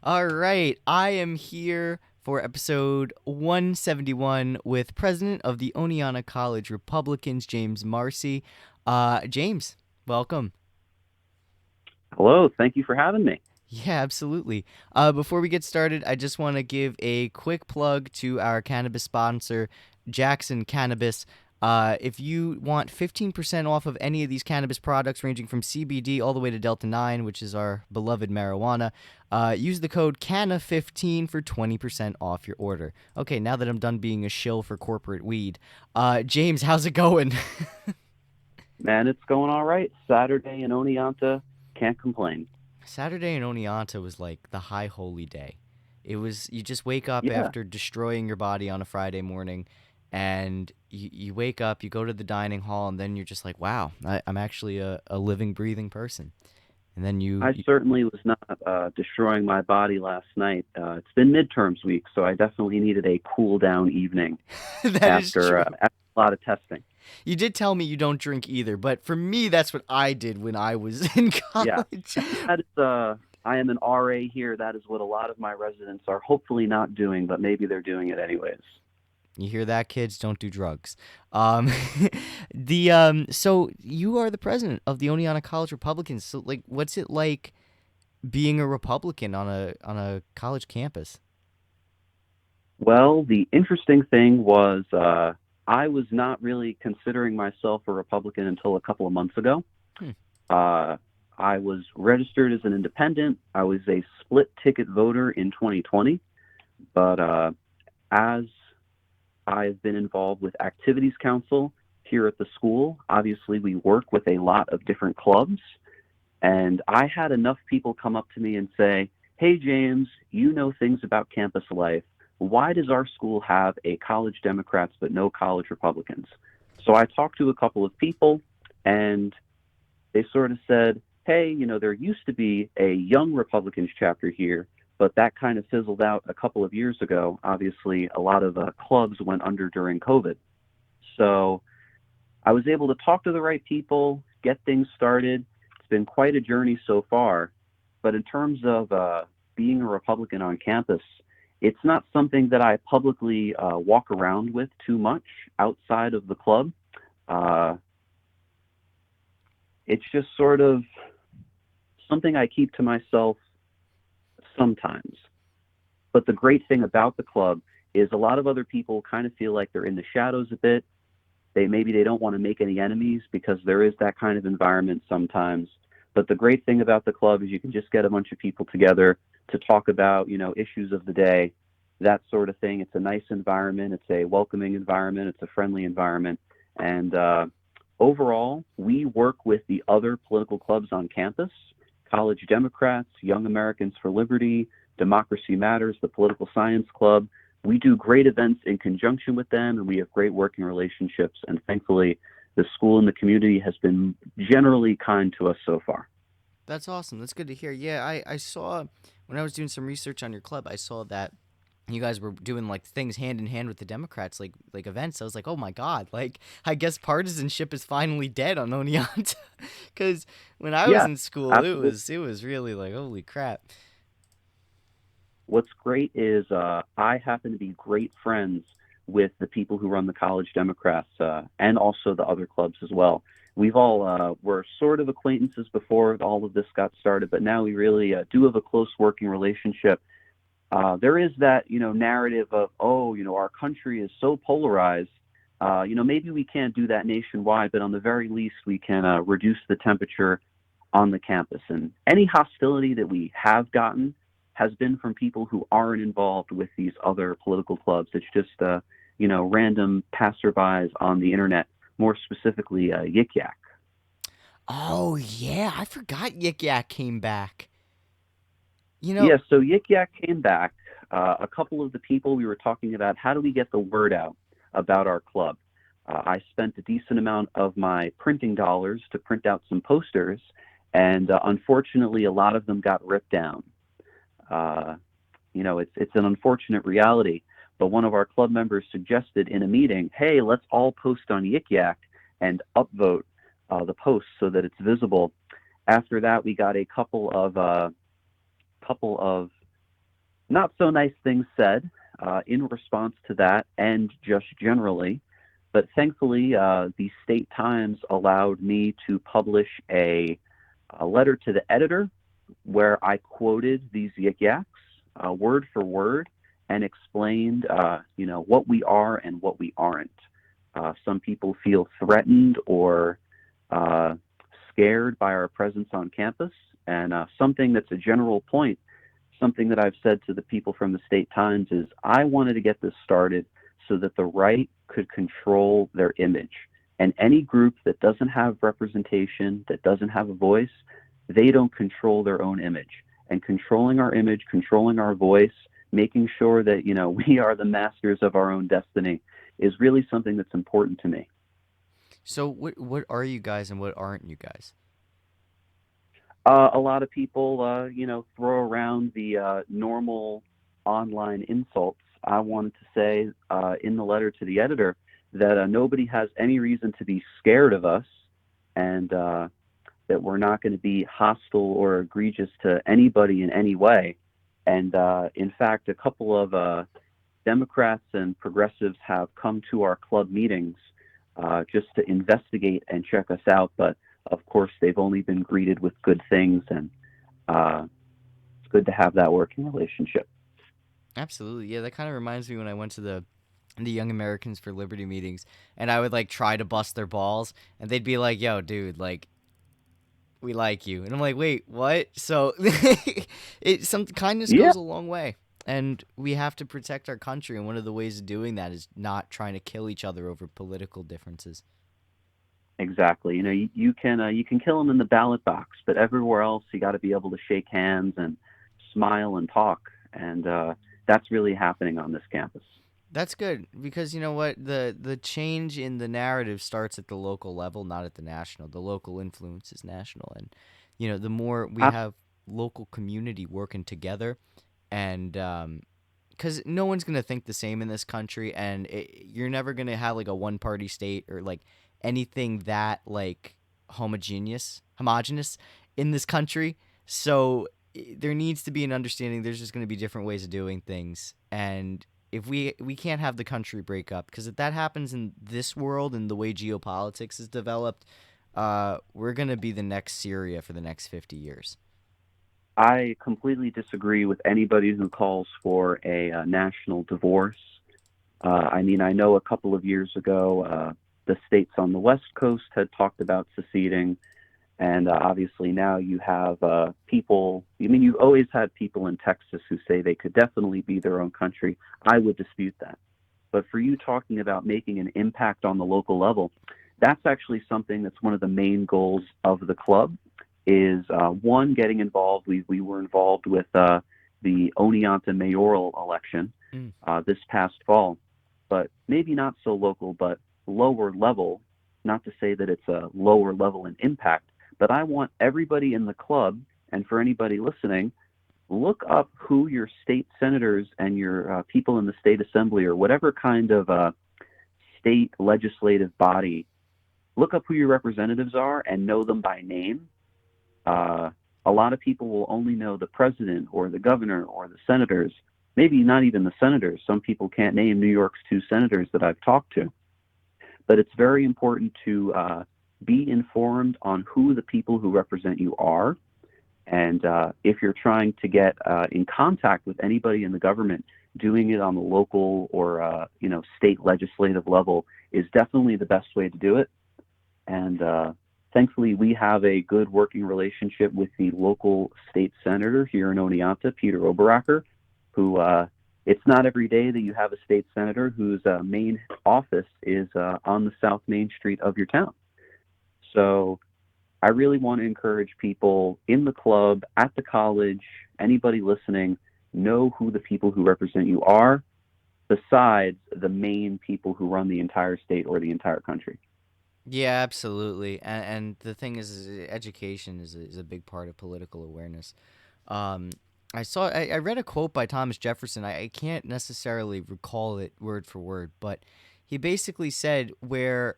All right, I am here for episode 171 with President of the Oneonta College Republicans, James Marci. James, welcome. Hello, thank you for having me. Yeah, absolutely. Before we get started, I just want to give a quick plug to our cannabis sponsor, Jackson Cannabis. If you want 15% off of any of these cannabis products, ranging from CBD all the way to Delta 9, which is our beloved marijuana, use the code CANNA15 for 20% off your order. Okay, now that I'm done being a shill for corporate weed, James, how's it going? Man, it's going all right. Saturday in Oneonta, can't complain. Saturday in Oneonta was like the high holy day. It was you just wake up Yeah, after destroying your body on a Friday morning, and you wake up, you go to the dining hall, and then you're just like, wow, I'm actually a living, breathing person. And then I certainly was not destroying my body last night. It's been midterms week, so I definitely needed a cool down evening that is after, true. after a lot of testing. You did tell me you don't drink either, but for me, that's what I did when I was in Yeah, college. that is. I am an RA here. That is what a lot of my residents are hopefully not doing, but maybe they're doing it anyways. You hear that, kids? Don't do drugs. Um, so you are the president of the Oneonta College Republicans. So like, what's it like being a Republican on a college campus? Well, the interesting thing was I was not really considering myself a Republican until a couple of months ago. Hmm. Uh, I was registered as an independent. I was a split ticket voter in 2020. But as I've been involved with Activities Council here at the school, obviously we work with a lot of different clubs. And I had enough people come up to me and say, "Hey, James, you know things about campus life. Why does our school have a college Democrats but no college Republicans?" So I talked to a couple of people, and they sort of said, "Hey, there used to be a young Republicans chapter here, but that kind of fizzled out a couple of years ago. Obviously, a lot of clubs went under during COVID. So I was able to talk to the right people, get things started. It's been quite a journey so far. But in terms of being a Republican on campus, it's not something that I publicly walk around with too much outside of the club. Uh, it's just sort of something I keep to myself sometimes. But the great thing about the club is a lot of other people kind of feel like they're in the shadows a bit. They don't want to make any enemies because there is that kind of environment sometimes. But the great thing about the club is you can just get a bunch of people together to talk about, issues of the day, that sort of thing. It's a nice environment. It's a welcoming environment. It's a friendly environment. And overall, we work with the other political clubs on campus, College Democrats, Young Americans for Liberty, Democracy Matters, the Political Science Club. We do great events in conjunction with them, and we have great working relationships. And thankfully, the school and the community has been generally kind to us so far. That's awesome. That's good to hear. Yeah, I saw when I was doing some research on your club, I saw that you guys were doing like things hand in hand with the Democrats, like events. I was like, oh my god, like I guess partisanship is finally dead on Oneonta. Because when I was Yes, in school, it absolutely. was it was really like holy crap. What's great is I happen to be great friends with the people who run the College Democrats and also the other clubs as well. We've all were sort of acquaintances before all of this got started, but now we really do have a close working relationship. There is that narrative of, oh, our country is so polarized. Maybe we can't do that nationwide, but on the very least we can reduce the temperature on the campus. And any hostility that we have gotten has been from people who aren't involved with these other political clubs. It's just random passerbys on the internet, more specifically Yik Yak. Oh yeah, I forgot Yik Yak came back. You know, Yeah, so Yik Yak came back. A couple of the people we were talking about, how do we get the word out about our club? I spent a decent amount of my printing dollars to print out some posters, and unfortunately, a lot of them got ripped down. Uh, it's an unfortunate reality. But one of our club members suggested in a meeting, hey, let's all post on Yik Yak and upvote the post so that it's visible. After that, we got a couple of not so nice things said in response to that, and just generally. But thankfully, the State Times allowed me to publish a letter to the editor where I quoted these yik yaks word for word and explained, what we are and what we aren't. Some people feel threatened or uh, scared by our presence on campus, and something that's a general point, something that I've said to the people from the State Times is I wanted to get this started so that the right could control their image. And any group that doesn't have representation, that doesn't have a voice, they don't control their own image. And controlling our image, controlling our voice, making sure that, we are the masters of our own destiny is really something that's important to me. So what are you guys and what aren't you guys? A lot of people, throw around the normal online insults. I wanted to say in the letter to the editor that nobody has any reason to be scared of us, and that we're not going to be hostile or egregious to anybody in any way. And in fact, a couple of Democrats and progressives have come to our club meetings just to investigate and check us out. But of course, they've only been greeted with good things, and it's good to have that working relationship. Absolutely. Yeah, that kind of reminds me when I went to the Young Americans for Liberty meetings, and I would like try to bust their balls, and they'd be like, "Yo, dude, like we like you," and I'm like, "Wait, what?" So, some kindness Yeah, goes a long way, and we have to protect our country, and one of the ways of doing that is not trying to kill each other over political differences. exactly. You can kill them in the ballot box, but everywhere else, you got to be able to shake hands and smile and talk, and that's really happening on this campus. That's good because you know what, the change in the narrative starts at the local level, not at the national. The local influence is national, and the more we have local community working together, and because no one's gonna think the same in this country, and you're never gonna have like a one party state or like anything that like homogeneous in this country. So there needs to be an understanding. There's just gonna be different ways of doing things, and if we can't have the country break up, because if that happens in this world and the way geopolitics is developed, we're gonna be the next Syria for the next 50 years. I completely disagree with anybody who calls for a, national divorce. I mean, I know a couple of years ago, the states on the West Coast had talked about seceding, and obviously now you have people. I mean, you've always had people in Texas who say they could definitely be their own country. I would dispute that. But for you talking about making an impact on the local level, that's actually something that's one of the main goals of the club. Is one getting involved? We were involved with the Oneonta mayoral election Mm. this past fall, but maybe not so local, but lower level. Not to say that it's a lower level in impact, but I want everybody in the club, and for anybody listening, look up who your state senators and your people in the state assembly or whatever kind of state legislative body, look up who your representatives are and know them by name. uh, a lot of people will only know the president or the governor or the senators, maybe not even the senators. Some people can't name New York's two senators that I've talked to. But it's very important to be informed on who the people who represent you are. And if you're trying to get in contact with anybody in the government, doing it on the local or state legislative level is definitely the best way to do it. And thankfully, we have a good working relationship with the local state senator here in Oneonta, Peter Oberacker, who it's not every day that you have a state senator whose main office is on the South Main Street of your town. So I really want to encourage people in the club, at the college, anybody listening, know who the people who represent you are, besides the main people who run the entire state or the entire country. Yeah, absolutely. And the thing is education is a big part of political awareness. Um, I read a quote by Thomas Jefferson. I can't necessarily recall it word for word, but he basically said where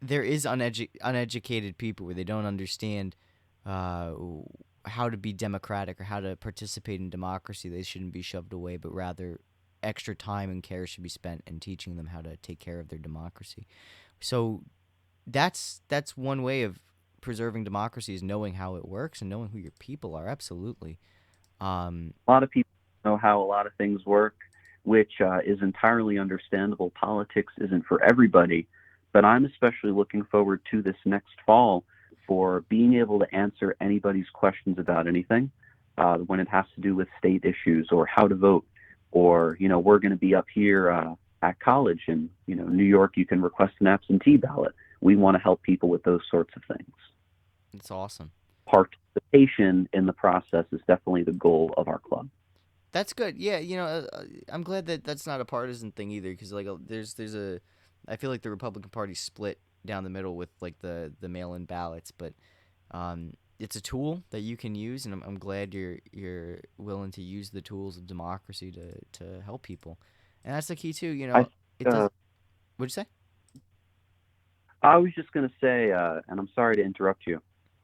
there is uneducated people, where they don't understand uh, how to be democratic or how to participate in democracy. They shouldn't be shoved away, but rather extra time and care should be spent in teaching them how to take care of their democracy. So that's one way of preserving democracy is knowing how it works and knowing who your people are. Absolutely. Um, A lot of people know how a lot of things work, which is entirely understandable. Politics isn't for everybody, but I'm especially looking forward to this next fall for being able to answer anybody's questions about anything when it has to do with state issues or how to vote. Or, we're going to be up here at college in, New York, you can request an absentee ballot. We want to help people with those sorts of things. it's awesome. Participation in the process is definitely the goal of our club. That's good. Yeah, I'm glad that that's not a partisan thing either, because like there's a, I feel like the Republican Party split down the middle with like the mail-in ballots, but it's a tool that you can use, and I'm glad you're willing to use the tools of democracy to help people, and that's the key too. I think, It does. What'd you say? I was just going to say, and I'm sorry to interrupt you,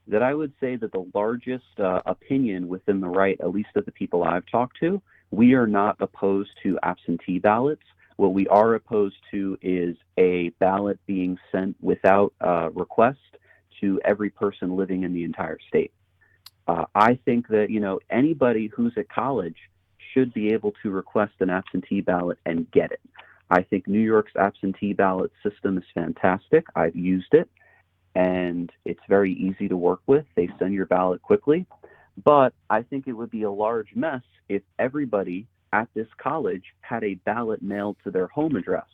that I would say that the largest opinion within the right, at least of the people I've talked to, we are not opposed to absentee ballots. What we are opposed to is a ballot being sent without request to every person living in the entire state. I think that, anybody who's at college should be able to request an absentee ballot and get it. I think New York's absentee ballot system is fantastic. I've used it, and it's very easy to work with. They send your ballot quickly. But I think it would be a large mess if everybody at this college had a ballot mailed to their home address,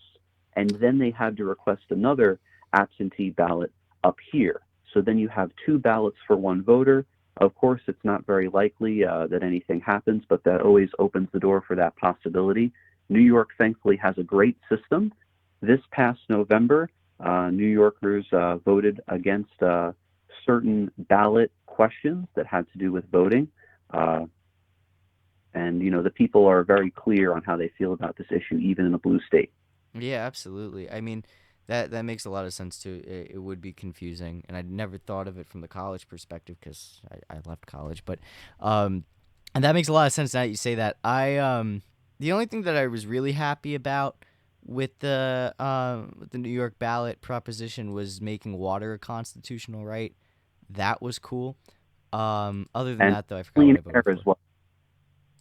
and then they had to request another absentee ballot up here. So then you have two ballots for one voter. Of course, it's not very likely that anything happens, but that always opens the door for that possibility. New York, thankfully, has a great system. This past November, New Yorkers voted against certain ballot questions that had to do with voting. And, the people are very clear on how they feel about this issue, even in a blue state. Yeah, absolutely. I mean, that makes a lot of sense too. It would be confusing, and I'd never thought of it from the college perspective because I left college. But and that makes a lot of sense now that you say that. The only thing that I was really happy about with the New York ballot proposition was making water a constitutional right. That was cool. Other than And that, though, I forgot what clean I air voted as for. well.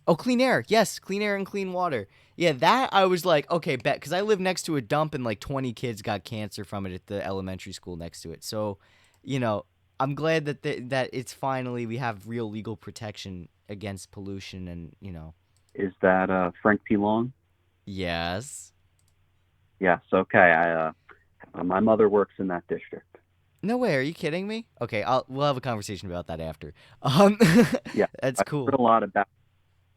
Oh, clean air. Yes, clean air and clean water. Yeah, that I was like, okay, bet, because I live next to a dump and like 20 kids got cancer from it at the elementary school next to it. So, you know, I'm glad that that it's finally we have real legal protection against pollution and Is that Frank P. Long? yes. Yes, okay. My mother works in that district. No way. Are you kidding me? Okay, we'll have a conversation about that after. Yeah, That's I've heard cool. a lot about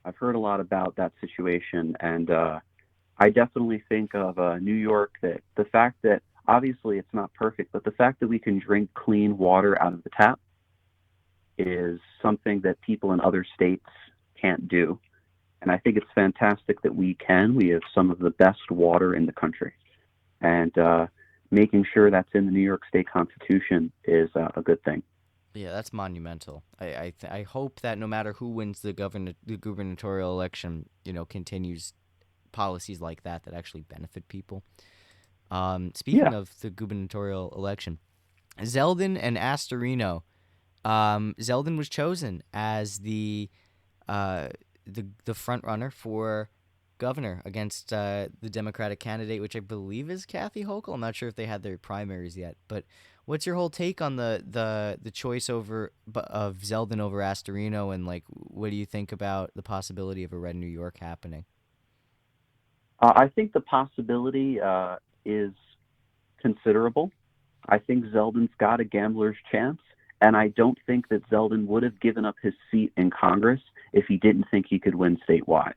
I've heard a lot about that situation, and I definitely think of New York, that the fact that obviously it's not perfect, but the fact that we can drink clean water out of the tap is something that people in other states can't do. And I think it's fantastic that we can. We have some of the best water in the country. And making sure that's in the New York State Constitution is a good thing. Yeah, that's monumental. I hope that no matter who wins the gubernatorial election, continues policies like that actually benefit people. Speaking Yeah. of the gubernatorial election, Zeldin and Astorino. Zeldin was chosen as uh, the front runner for governor against the Democratic candidate, which I believe is Kathy Hochul. I'm not sure if they had their primaries yet, but what's your whole take on the choice of Zeldin over Astorino, and like what do you think about the possibility of a red New York happening? I think the possibility is considerable. I think Zeldin's got a gambler's chance, and I don't think that Zeldin would have given up his seat in Congress if he didn't think he could win statewide.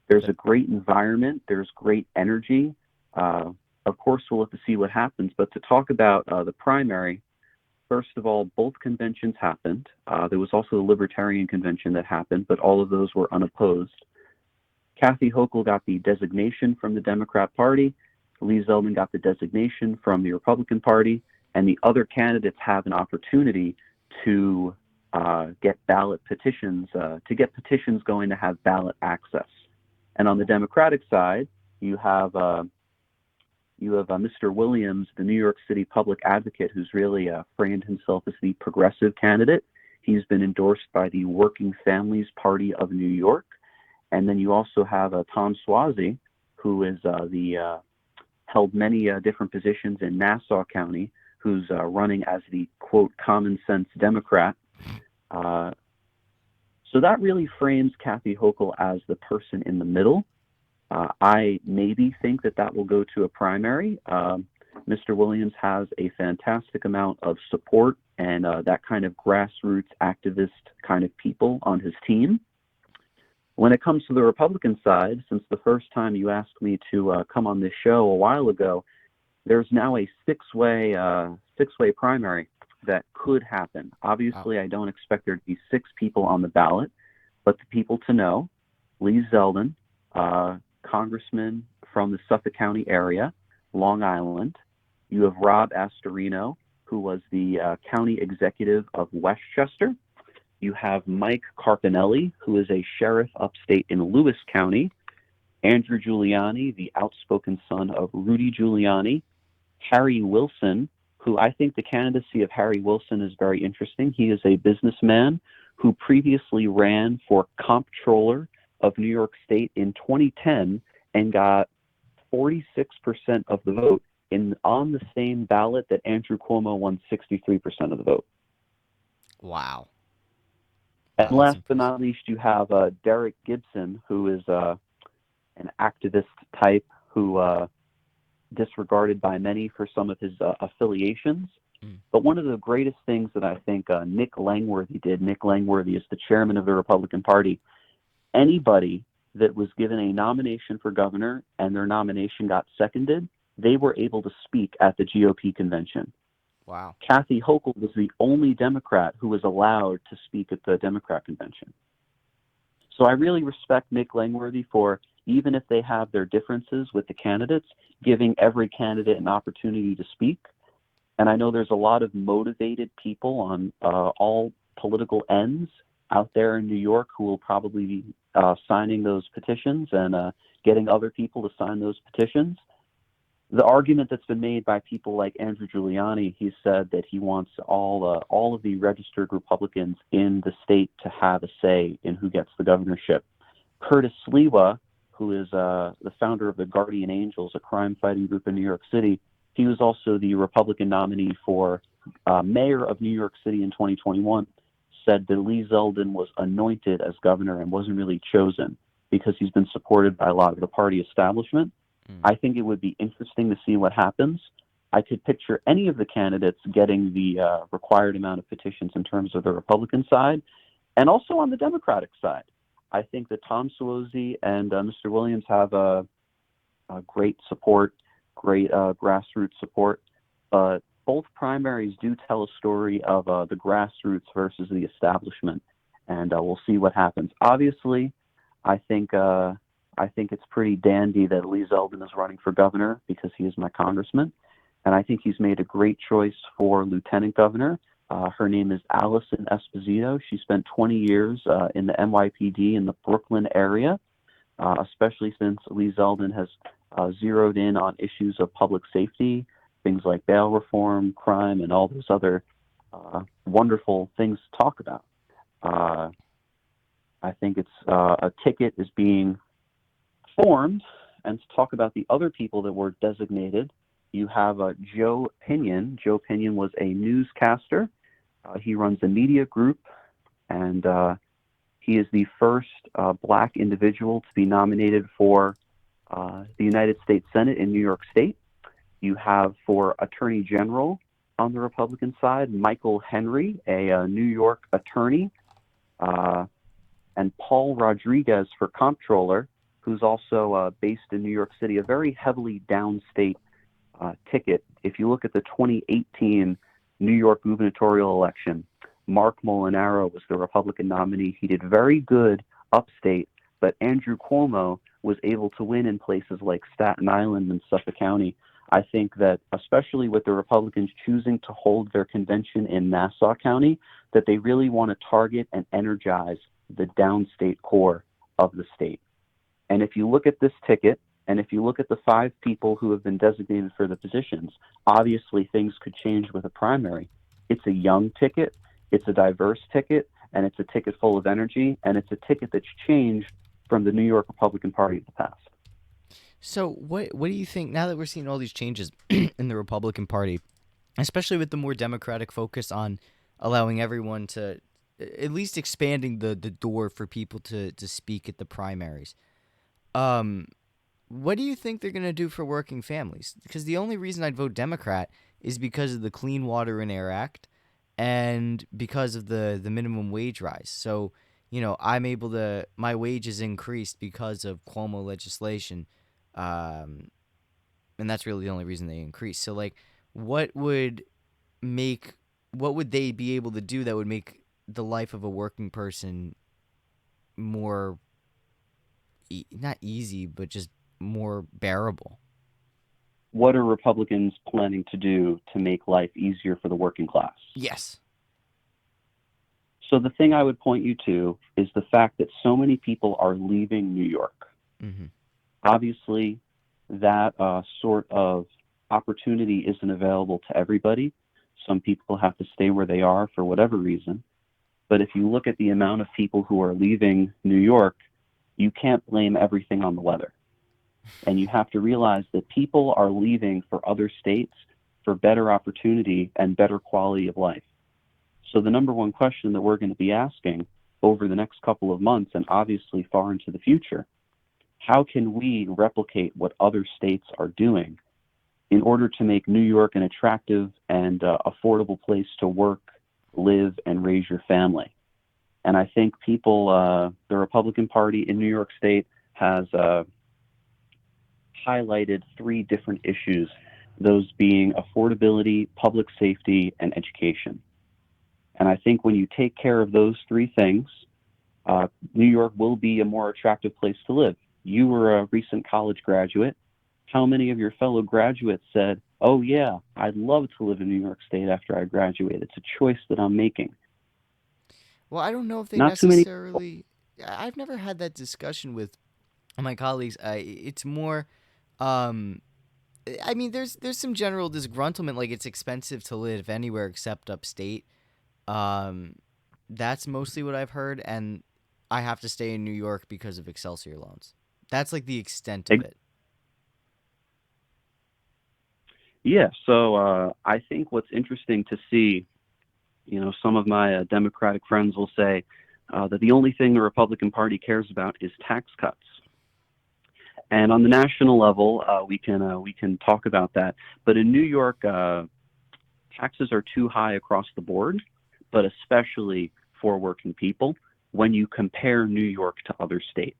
There's a great environment, there's great energy. Of course, we'll have to see what happens, but to talk about the primary, first of all, both conventions happened. There was also the Libertarian Convention that happened, but all of those were unopposed. Kathy Hochul got the designation from the Democrat Party. Lee Zeldin got the designation from the Republican Party, and the other candidates have an opportunity to get ballot petitions, to get petitions going to have ballot access. And on the Democratic side, you have Mr. Williams, the New York City public advocate, who's really framed himself as the progressive candidate. He's been endorsed by the Working Families Party of New York. And then you also have Tom Suozzi, who is held many different positions in Nassau County, who's running as the, quote, common sense Democrat. So that really frames Kathy Hochul as the person in the middle. I maybe think that will go to a primary. Mr. Williams has a fantastic amount of support and that kind of grassroots activist kind of people on his team. When it comes to the Republican side, since the first time you asked me to come on this show a while ago, there's now a six-way primary that could happen. Obviously, wow. I don't expect there to be 6 people on the ballot, but the people to know: Lee Zeldin, congressman from the Suffolk County area, Long Island. You have Rob Astorino, who was the county executive of Westchester. You have Mike Carpinelli, who is a sheriff upstate in Lewis County. Andrew Giuliani, the outspoken son of Rudy Giuliani. Harry Wilson, who I think the candidacy of Harry Wilson is very interesting. He is a businessman who previously ran for comptroller of New York State in 2010 and got 46% of the vote on the same ballot that Andrew Cuomo won 63% of the vote. Wow. And last but not least, you have Derek Gibson, who is an activist type who disregarded by many for some of his affiliations. But one of the greatest things that I think Nick Langworthy did, Nick Langworthy is the chairman of the Republican Party. Anybody that was given a nomination for governor and their nomination got seconded, they were able to speak at the GOP convention. Wow. Kathy Hochul was the only Democrat who was allowed to speak at the Democrat convention. So I really respect Nick Langworthy for, even if they have their differences with the candidates, giving every candidate an opportunity to speak. And I know there's a lot of motivated people on all political ends out there in New York who will probably be signing those petitions and getting other people to sign those petitions. The argument that's been made by people like Andrew Giuliani, he said that he wants all of the registered Republicans in the state to have a say in who gets the governorship. Curtis Sliwa, who is the founder of the Guardian Angels, a crime-fighting group in New York City, he was also the Republican nominee for mayor of New York City in 2021, said that Lee Zeldin was anointed as governor and wasn't really chosen because he's been supported by a lot of the party establishment. I think it would be interesting to see what happens. I could picture any of the candidates getting the required amount of petitions in terms of the Republican side, and also on the Democratic side. I think that Tom Suozzi and Mr. Williams have a great support, great grassroots support. But both primaries do tell a story of the grassroots versus the establishment, and we'll see what happens. Obviously, I think it's pretty dandy that Lee Zeldin is running for governor because he is my congressman. And I think he's made a great choice for lieutenant governor. Her name is Allison Esposito. She spent 20 years in the NYPD in the Brooklyn area, especially since Lee Zeldin has zeroed in on issues of public safety, things like bail reform, crime, and all those other wonderful things to talk about. I think it's a ticket is being formed, and to talk about the other people that were designated, you have Joe Pinion. Joe Pinion was a newscaster. He runs a media group, and he is the first black individual to be nominated for the United States Senate in New York State. You have for Attorney General on the Republican side, Michael Henry, a New York attorney, and Paul Rodriguez for Comptroller, who's also based in New York City, a very heavily downstate ticket. If you look at the 2018 New York gubernatorial election, Mark Molinaro was the Republican nominee. He did very good upstate, but Andrew Cuomo was able to win in places like Staten Island and Suffolk County. I think that, especially with the Republicans choosing to hold their convention in Nassau County, that they really want to target and energize the downstate core of the state. And if you look at this ticket, and if you look at the 5 people who have been designated for the positions, obviously things could change with a primary. It's a young ticket, it's a diverse ticket, and it's a ticket full of energy, and it's a ticket that's changed from the New York Republican Party of the past. So what do you think now that we're seeing all these changes in the Republican Party, especially with the more democratic focus on allowing everyone to at least expanding the door for people to speak at the primaries. Um what do you think they're going to do for working families? Because the only reason I'd vote Democrat is because of the Clean Water and Air Act and because of the minimum wage rise. So, I'm able to my wage is increased because of Cuomo legislation. Um and that's really the only reason they increase. So like what would make what would they be able to do that would make the life of a working person more not easy but just more bearable? What are Republicans planning to do to make life easier for the working class? Yes. So the thing I would point you to is the fact that so many people are leaving New York. Mhm. Obviously, that sort of opportunity isn't available to everybody. Some people have to stay where they are for whatever reason. But if you look at the amount of people who are leaving New York, you can't blame everything on the weather. And you have to realize that people are leaving for other states for better opportunity and better quality of life. So the number one question that we're going to be asking over the next couple of months and obviously far into the future, how can we replicate what other states are doing in order to make New York an attractive and affordable place to work, live, and raise your family? And I think the Republican Party in New York State has highlighted 3 different issues, those being affordability, public safety, and education. And I think when you take care of those 3 things, New York will be a more attractive place to live. You were a recent college graduate. How many of your fellow graduates said, "Oh, yeah, I'd love to live in New York State after I graduate. It's a choice that I'm making"? Well, I don't know if they Not too many. necessarily. I've never had that discussion with my colleagues. It's more. Um, I mean, there's some general disgruntlement, like it's expensive to live anywhere except upstate. Um, that's mostly what I've heard, and I have to stay in New York because of Excelsior loans. That's like the extent of it. Yeah, so I think what's interesting to see, some of my Democratic friends will say that the only thing the Republican Party cares about is tax cuts. And on the national level, we can talk about that. But in New York, taxes are too high across the board, but especially for working people when you compare New York to other states.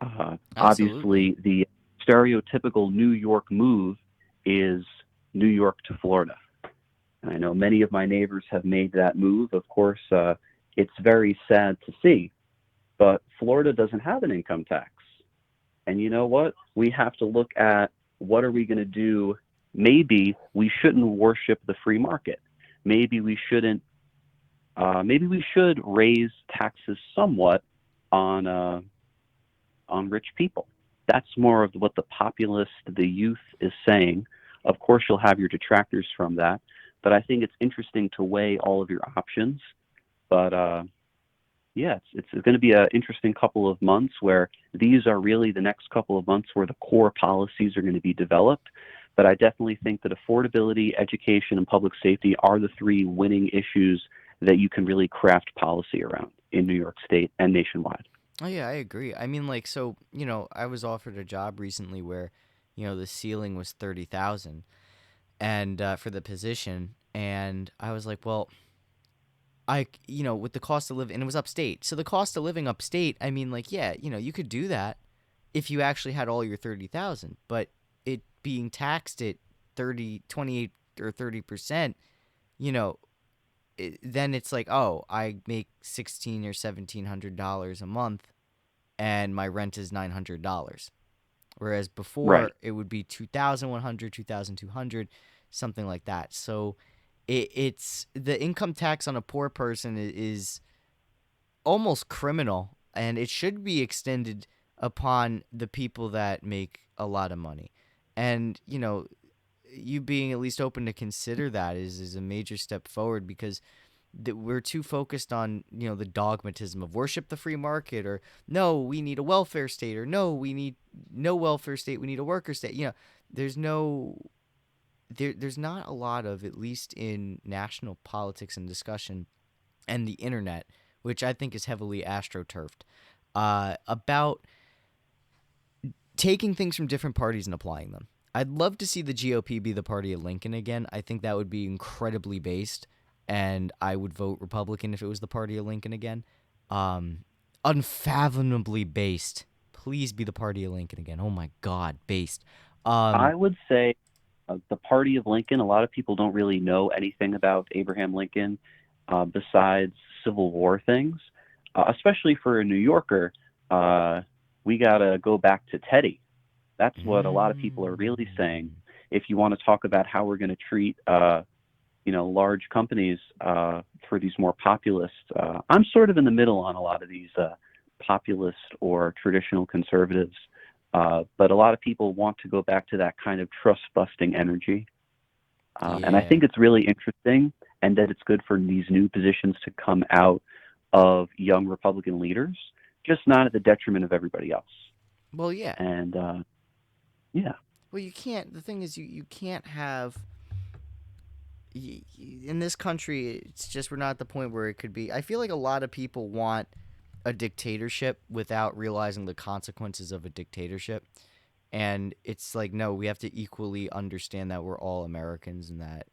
Absolutely. Obviously, the stereotypical New York move is New York to Florida. And I know many of my neighbors have made that move. Of course, it's very sad to see, but Florida doesn't have an income tax. And you know what? We have to look at what are we going to do. Maybe we shouldn't worship the free market. Maybe we shouldn't. Maybe we should raise taxes somewhat on rich people. That's more of what the populist, the youth, is saying. Of course, you'll have your detractors from that, but I think it's interesting to weigh all of your options. But yeah, it's going to be an interesting couple of months where these are really the next couple of months where the core policies are going to be developed. But I definitely think that affordability, education, and public safety are the 3 winning issues that you can really craft policy around in New York State and nationwide. Oh yeah, I agree. I mean, like, so I was offered a job recently where, the ceiling was 30,000, and for the position, and I was like, well, with the cost of living, and it was upstate, so the cost of living upstate, I mean, like, yeah, you could do that if you actually had all your 30,000, but it being taxed at 30, 28, or 30%, you know, then it's like, oh, I make $1,600 or $1,700 a month, and my rent is $900. whereas Right. before it would be 2,100, 2,200, something like that. So it's the income tax on a poor person is almost criminal, and it should be extended upon the people that make a lot of money. And you being at least open to consider that is a major step forward, because we're too focused on the dogmatism of worship the free market, or no, we need a welfare state, or no, we need no welfare state, we need a worker state. There's no there's not a lot of, at least in national politics and discussion and the internet, which I think is heavily astroturfed, about taking things from different parties and applying them. I'd love to see the GOP be the party of Lincoln again. I think that would be incredibly based, and I would vote Republican if it was the party of Lincoln again. Unfathomably based. Please be the party of Lincoln again. Oh my God, based. I would say the party of Lincoln, a lot of people don't really know anything about Abraham Lincoln besides Civil War things, especially for a New Yorker. We got to go back to Teddy. That's what a lot of people are really saying. If you want to talk about how we're going to treat, large companies for these more populist, I'm sort of in the middle on a lot of these populist or traditional conservatives. But a lot of people want to go back to that kind of trust-busting energy. And I Yeah. think it's really interesting, and that it's good for these new positions to come out of young Republican leaders, just not at the detriment of everybody else. Well, yeah. And yeah, Well, you can't. The thing is, you can't have. In this country, it's just we're not at the point where it could be. I feel like a lot of people want a dictatorship without realizing the consequences of a dictatorship. And it's like, no, we have to equally understand that we're all Americans, and that,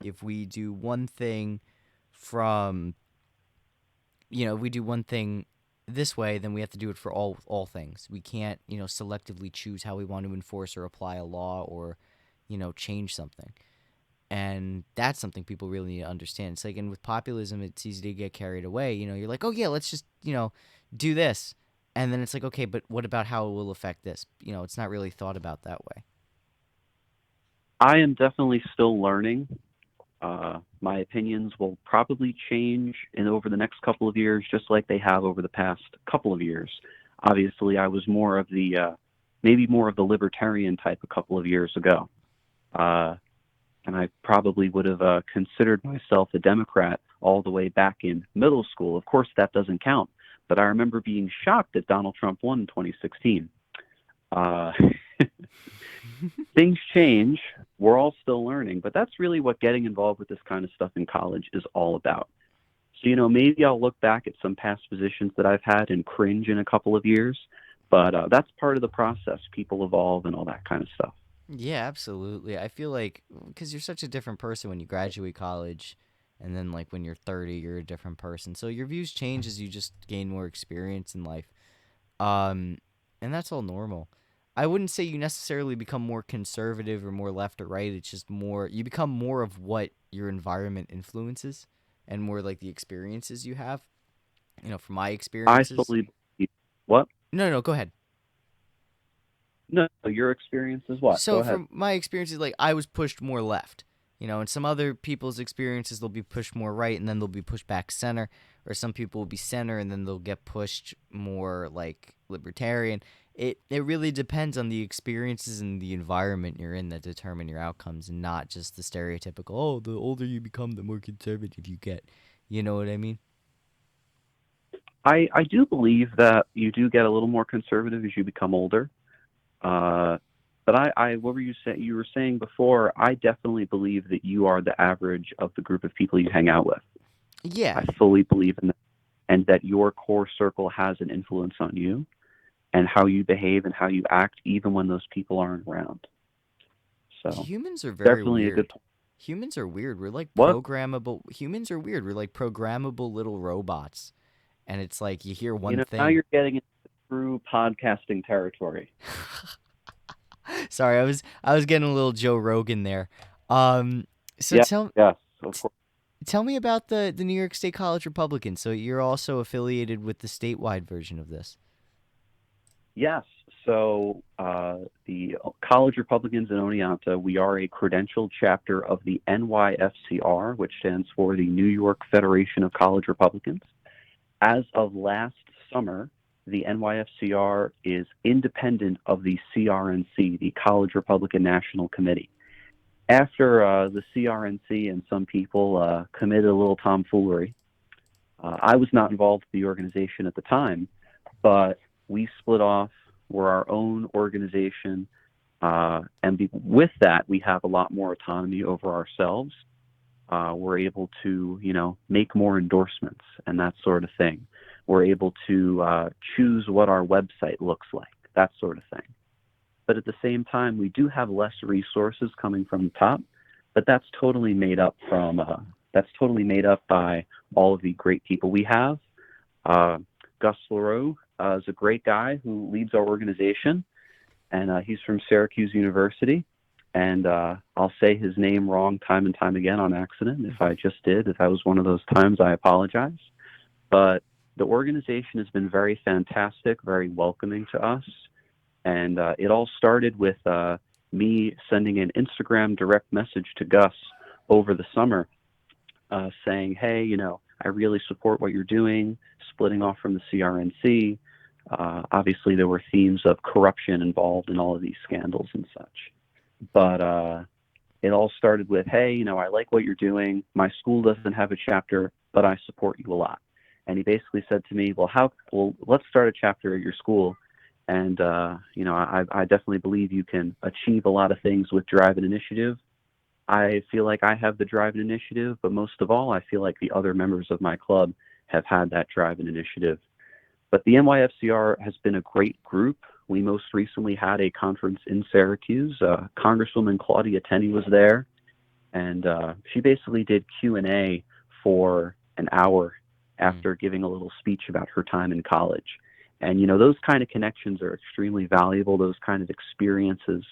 if we do one thing from, if we do one thing this way, then we have to do it for all things. We can't, selectively choose how we want to enforce or apply a law, or, change something. And that's something people really need to understand. It's like, and with populism, it's easy to get carried away. You're like, oh yeah, let's just, do this. And then it's like, okay, but what about how it will affect this? It's not really thought about that way. I am definitely still learning. My opinions will probably change in over the next couple of years, just like they have over the past couple of years. Obviously, I was more of the maybe more of the libertarian type a couple of years ago, and I probably would have considered myself a Democrat all the way back in middle school. Of course, that doesn't count, but I remember being shocked that Donald Trump won in 2016. Uh, Things change. We're all still learning, but that's really what getting involved with this kind of stuff in college is all about. So, maybe I'll look back at some past positions that I've had and cringe in a couple of years, but that's part of the process. People evolve and all that kind of stuff. Yeah, absolutely. I feel like because you're such a different person when you graduate college, and then like when you're 30, you're a different person. So your views change as you just gain more experience in life. Um, and that's all normal. I wouldn't say you necessarily become more conservative or more left or right. It's just more you become more of what your environment influences, and more like the experiences you have. From my I experiences. fully believe what? No, no, go ahead. No, your experience is what? Go So ahead. from my experiences, like I was pushed more left, and some other people's experiences they'll be pushed more right, and then they'll be pushed back center, or some people will be center and then they'll get pushed more like libertarian. It really depends on the experiences and the environment you're in that determine your outcomes, and not just the stereotypical, oh, the older you become, the more conservative you get. You know what I mean? I do believe that you do get a little more conservative as you become older. Uh, but what were you saying? You were saying before, I definitely believe that you are the average of the group of people you hang out with. Yeah. I fully believe in that, and that your core circle has an influence on you and how you behave and how you act, even when those people aren't around. So Humans are very definitely a good weird. point. Humans are weird. We're like What? programmable. Humans are weird. We're like programmable little robots. And it's like you hear one Now thing. you're getting into true podcasting territory. Sorry, I was getting a little Joe Rogan there. Um, so Yes, yes, of course. tell me about the New York State College Republicans. So you're also affiliated with the statewide version of this. Yes. So the College Republicans in Oneonta, we are a credentialed chapter of the NYFCR, which stands for the New York Federation of College Republicans. As of last summer, the NYFCR is independent of the CRNC, the College Republican National Committee. After the CRNC and some people committed a little tomfoolery, I was not involved with the organization at the time, but we split off. We're our own organization, with that, we have a lot more autonomy over ourselves. We're able to, make more endorsements and that sort of thing. We're able to choose what our website looks like, that sort of thing. But at the same time, we do have less resources coming from the top, but that's totally made up by all of the great people we have. Uh, Gus LaRoe is a great guy who leads our organization, and he's from Syracuse University. And I'll say his name wrong time and time again on accident. If I just did, if that was one of those times, I apologize. But the organization has been very fantastic, very welcoming to us. And it all started with me sending an Instagram direct message to Gus over the summer saying, hey, I really support what you're doing, splitting off from the CRNC. Obviously, there were themes of corruption involved in all of these scandals and such. But it all started with, hey, I like what you're doing. My school doesn't have a chapter, but I support you a lot. And he basically said to me, well, let's start a chapter at your school. And, I definitely believe you can achieve a lot of things with drive and initiative. I feel like I have the drive and initiative, but most of all, I feel like the other members of my club have had that drive and initiative. But the NYFCR has been a great group. We most recently had a conference in Syracuse. Congresswoman Claudia Tenney was there, and she basically did Q&A for an hour after giving a little speech about her time in college. And, those kind of connections are extremely valuable. Those kind of experiences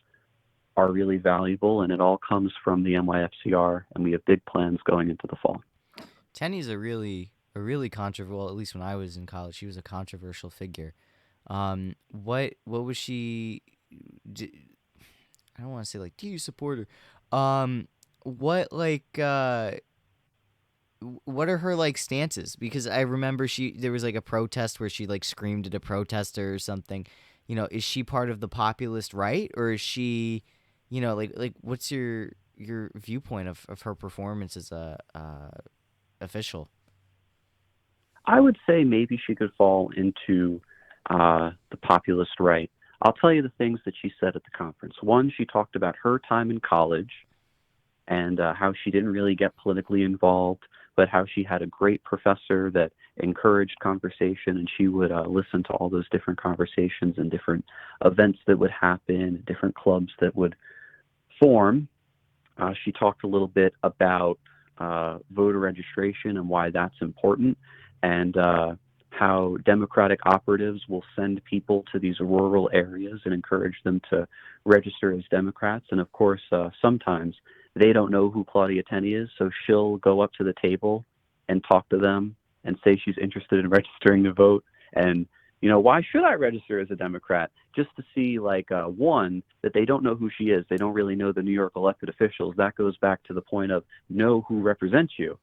are really valuable, and it all comes from the NYFCR, and we have big plans going into the fall. Tenney's a really controversial. Well, at least when I was in college, she was a controversial figure. What was she? I don't want to say like, do you support her? What what are her like stances? Because I remember there was like a protest where she like screamed at a protester or something. Is she part of the populist right, or is she, like what's your viewpoint of her performance as a official? I would say maybe she could fall into the populist right. I'll tell you the things that she said at the conference. One, she talked about her time in college and how she didn't really get politically involved, but how she had a great professor that encouraged conversation, and she would listen to all those different conversations and different events that would happen, different clubs that would form. She talked a little bit about voter registration and why that's important, and how Democratic operatives will send people to these rural areas and encourage them to register as Democrats. And of course, sometimes they don't know who Claudia Tenney is, so she'll go up to the table and talk to them and say she's interested in registering to vote. And, why should I register as a Democrat? Just to see, one, that they don't know who she is. They don't really know the New York elected officials. That goes back to the point of know who represents you.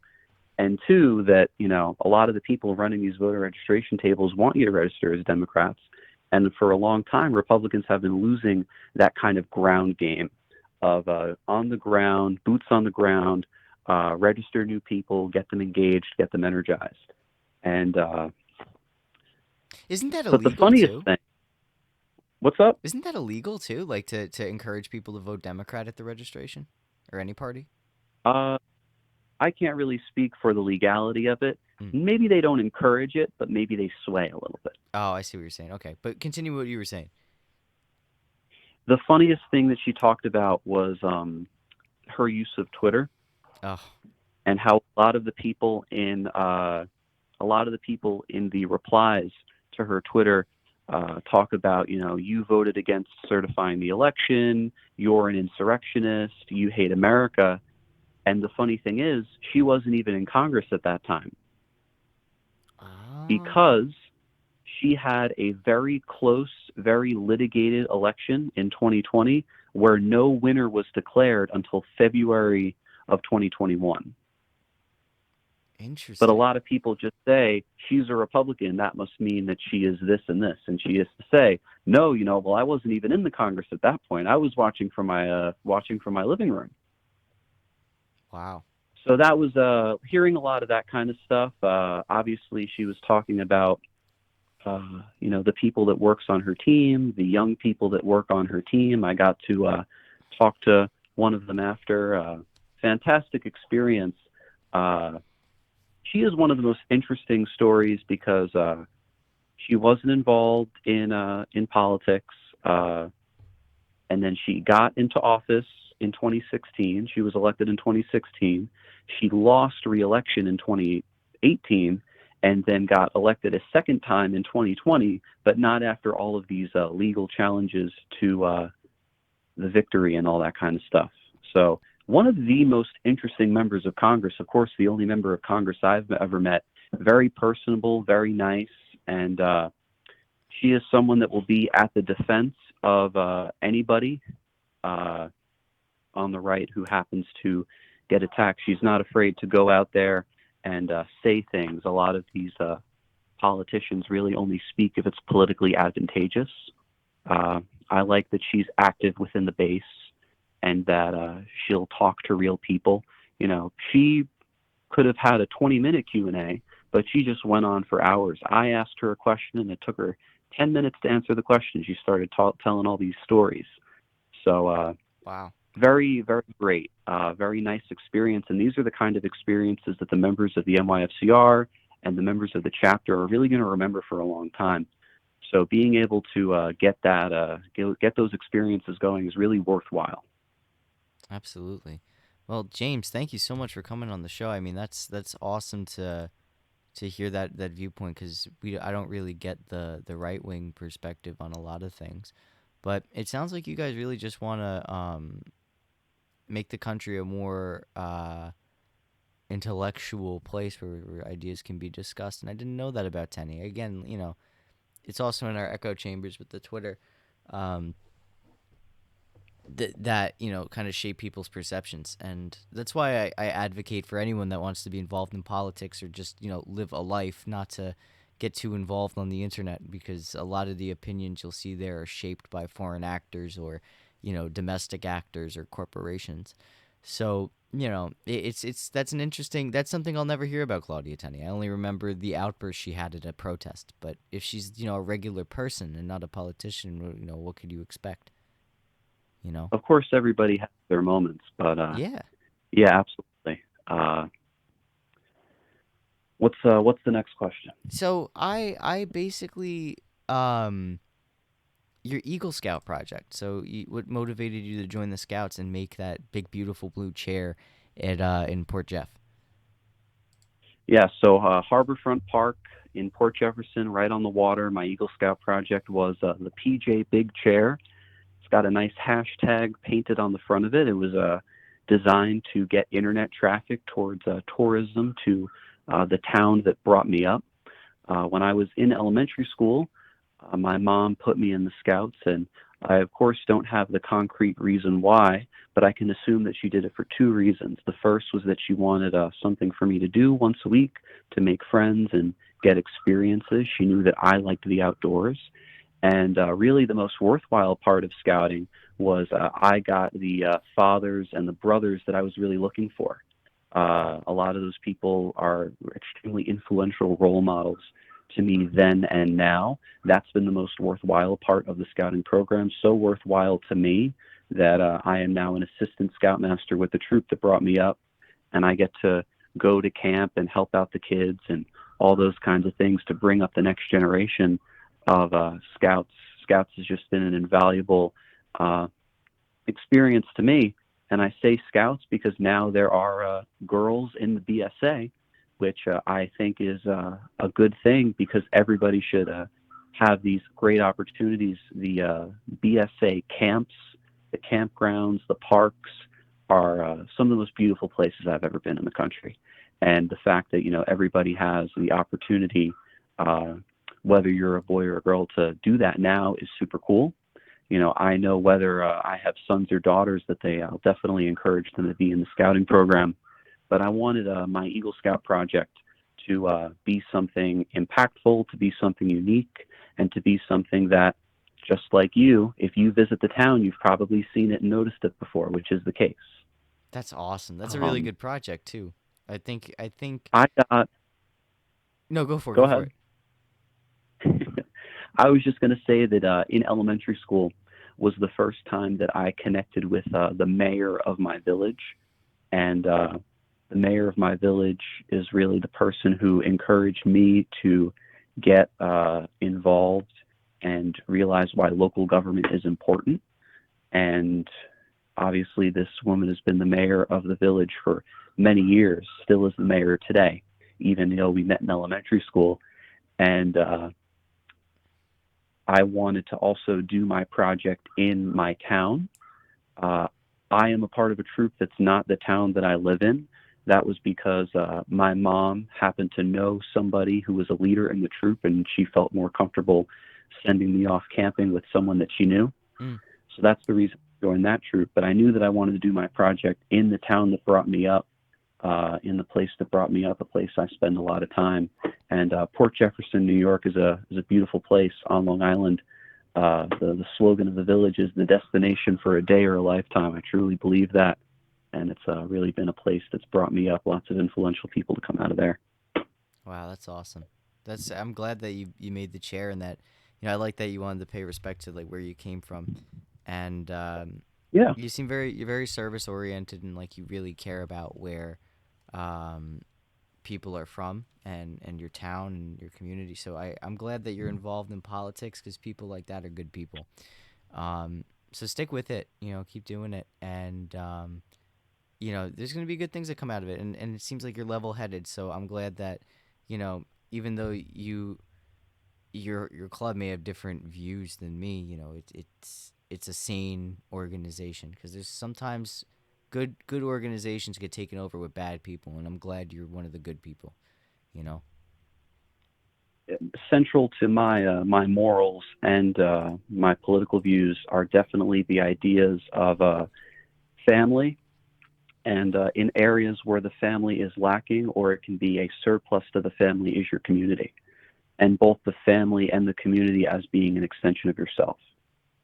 And two, that, a lot of the people running these voter registration tables want you to register as Democrats. And for a long time, Republicans have been losing that kind of ground game of on the ground, boots on the ground, register new people, get them engaged, get them energized. And Isn't that but the illegal funniest too? thing, what's up? Isn't that illegal too? Like to encourage people to vote Democrat at the registration or any party? Uh, I can't really speak for the legality of it. Mm. Maybe they don't encourage it, but maybe they sway a little bit. Oh, I see what you're saying. Okay, but continue what you were saying. The funniest thing that she talked about was her use of Twitter, Oh, and how a lot of the people in the replies to her Twitter talk about, you voted against certifying the election, you're an insurrectionist, you hate America. And the funny thing is, she wasn't even in Congress at that time, oh, because she had a very close, very litigated election in 2020 where no winner was declared until February of 2021. But a Interesting. lot of people just say she's a Republican. That must mean that she is this and this. And she has to say, no, well, I wasn't even in the Congress at that point. I was watching from my living room. Wow. So that was hearing a lot of that kind of stuff. Obviously, she was talking about the people that works on her team, the young people that work on her team. I got to talk to one of them after. Fantastic experience. She is one of the most interesting stories because she wasn't involved in politics, and then she got into office in 2016. She was elected in 2016. She lost re-election in 2018, and then got elected a second time in 2020, but not after all of these legal challenges to the victory and all that kind of stuff. So one of the most interesting members of Congress, of course, the only member of Congress I've ever met, very personable, very nice, and she is someone that will be at the defense of anybody on the right who happens to get attacked. She's not afraid to go out there and say things. A lot of these politicians really only speak if it's politically advantageous. I like that she's active within the base and that she'll talk to real people. She could have had a 20-minute Q&A, but she just went on for hours. I asked her a question, and it took her 10 minutes to answer the question. She started telling all these stories. So Wow. very, very great. Very nice experience. And these are the kind of experiences that the members of the NYFCR and the members of the chapter are really going to remember for a long time. So being able to get those experiences going is really worthwhile. Absolutely. Well, James, thank you so much for coming on the show. I mean, that's awesome to hear that viewpoint, because I don't really get the right wing perspective on a lot of things, but it sounds like you guys really just want to make the country a more intellectual place where ideas can be discussed. And I didn't know that about Tenney. Again, it's also in our echo chambers with the Twitter. Um, that kind of shape people's perceptions, and that's why I advocate for anyone that wants to be involved in politics or just live a life, not to get too involved on the internet, because a lot of the opinions you'll see there are shaped by foreign actors or domestic actors or corporations. So that's something I'll never hear about Claudia Tenney. I only remember the outburst she had at a protest, but if she's a regular person and not a politician, what could you expect? Of course, everybody has their moments, but Yeah. yeah, absolutely. What's the next question? So I basically your Eagle Scout project. So what motivated you to join the Scouts and make that big beautiful blue chair at in Port Jeff? Yeah, so Harborfront Park in Port Jefferson, right on the water. My Eagle Scout project was the PJ Big Chair. It's got a nice hashtag painted on the front of it. It was designed to get internet traffic towards tourism to the town that brought me up. When I was in elementary school, my mom put me in the Scouts, and I, of course, don't have the concrete reason why, but I can assume that she did it for two reasons. The first was that she wanted something for me to do once a week to make friends and get experiences. She knew that I liked the outdoors. And really the most worthwhile part of scouting was I got the fathers and the brothers that I was really looking for. A lot of those people are extremely influential role models to me then and now. That's been the most worthwhile part of the scouting program, so worthwhile to me that I am now an assistant scoutmaster with the troop that brought me up, and I get to go to camp and help out the kids and all those kinds of things to bring up the next generation of Scouts. Scouts has just been an invaluable experience to me. And I say Scouts because now there are girls in the BSA, which I think is a good thing, because everybody should have these great opportunities. The BSA camps, the campgrounds, the parks are some of the most beautiful places I've ever been in the country. And the fact that everybody has the opportunity whether you're a boy or a girl, to do that now is super cool. I know whether I have sons or daughters that I'll definitely encourage them to be in the scouting program. But I wanted my Eagle Scout project to be something impactful, to be something unique, and to be something that, just like you, if you visit the town, you've probably seen it and noticed it before, which is the case. That's awesome. That's a really Um, good project too. I think I got, no, go for it, go go for ahead. it. I was just going to say that in elementary school was the first time that I connected with the mayor of my village. And the mayor of my village is really the person who encouraged me to get involved and realize why local government is important. And obviously, this woman has been the mayor of the village for many years, still is the mayor today, even though we met in elementary school. And I wanted to also do my project in my town. Uh, I am a part of a troop that's not the town that I live in. That was because my mom happened to know somebody who was a leader in the troop, and she felt more comfortable sending me off camping with someone that she knew. Mm. So that's the reason I joined that troop. But I knew that I wanted to do my project in the town that brought me up, in the place that brought me up, a place I spend a lot of time. And Port Jefferson, New York, is a beautiful place on Long Island. The slogan of the village is the destination for a day or a lifetime. I truly believe that, and it's really been a place that's brought me up. Lots of influential people to come out of there. Wow, that's awesome. I'm glad that you made the chair, and that I like that you wanted to pay respect to like where you came from, and Yeah, you're very service oriented, and like you really care about where um, people are from, and your town and your community. So I'm glad that you're involved in politics, because people like that are good people. So stick with it, keep doing it, and there's gonna be good things that come out of it, and it seems like you're level headed. So I'm glad that even though your club may have different views than me, it's a sane organization, because there's sometimes good organizations get taken over with bad people, and I'm glad you're one of the good people. You know. central to my morals and my political views are definitely the ideas of family, and in areas where the family is lacking or it can be a surplus to the family is your community, and both the family and the community as being an extension of yourself.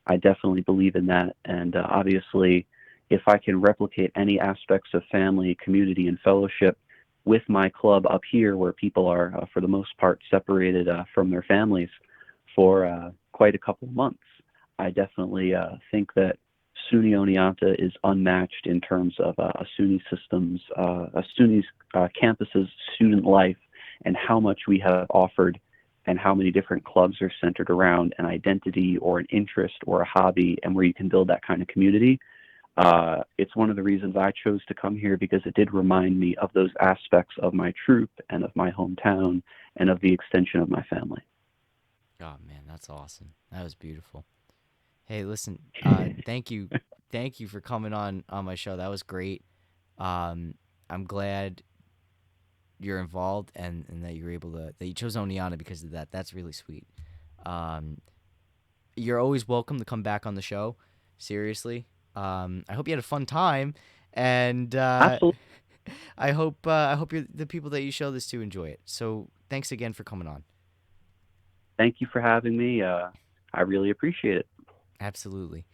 I definitely believe in that, and obviously, if I can replicate any aspects of family, community, and fellowship with my club up here, where people are, for the most part, separated from their families for quite a couple of months, I definitely think that SUNY Oneonta is unmatched in terms of a SUNY system's, a SUNY's campus's student life, and how much we have offered, and how many different clubs are centered around an identity or an interest or a hobby, and where you can build that kind of community. It's one of the reasons I chose to come here, because it did remind me of those aspects of my troop and of my hometown and of the extension of my family. Oh man, that's awesome. That was beautiful. Hey, listen, thank you for coming on my show. That was great. I'm glad you're involved, and that you're able to that you chose Oneonta because of that. That's really sweet. Um, you're always welcome to come back on the show. Seriously. I hope you had a fun time, and Absolutely. I hope the people that you show this to enjoy it. So thanks again for coming on. Thank you for having me. I really appreciate it. Absolutely.